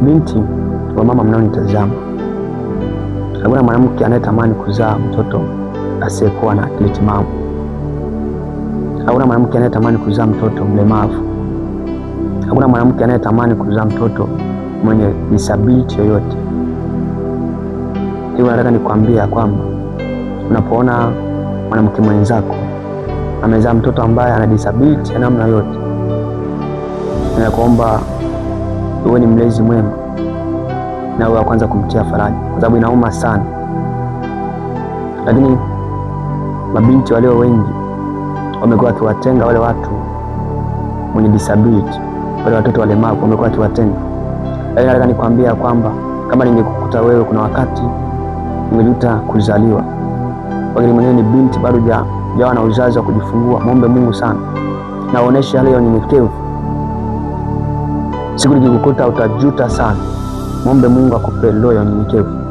Binti wa mama mnaonitazama, hakuna mwanamke anayetamani kuzaa mtoto asiyekuwa na akili timamu. Hakuna mwanamke anayetamani kuzaa mtoto mlemavu. Hakuna mwanamke anayetamani kuzaa mtoto mwenye disability yoyote. Hivyo nataka nikwambia kwamba unapoona mwanamke mwenzako amezaa mtoto ambaye ana disability ya namna yote, ninakuomba uwe ni mlezi mwema na uwe wa kwanza kumtia faraja, kwa sababu inauma sana. Lakini mabinti walio wengi wamekuwa wakiwatenga wale watu wenye disability, wale watoto walemavu wamekuwa wakiwatenga. Lakini nataka nikwambia kwamba kama ningekukuta wewe, kuna wakati ungejuta kuzaliwa, lakini mwenyewe ni binti bado jawa na uzazi wa kujifungua, muombe Mungu sana na uoneshe hali ya unyenyekevu. Siku nikikukuta utajuta sana, muombe Mungu akupe roho ya unyenyekevu.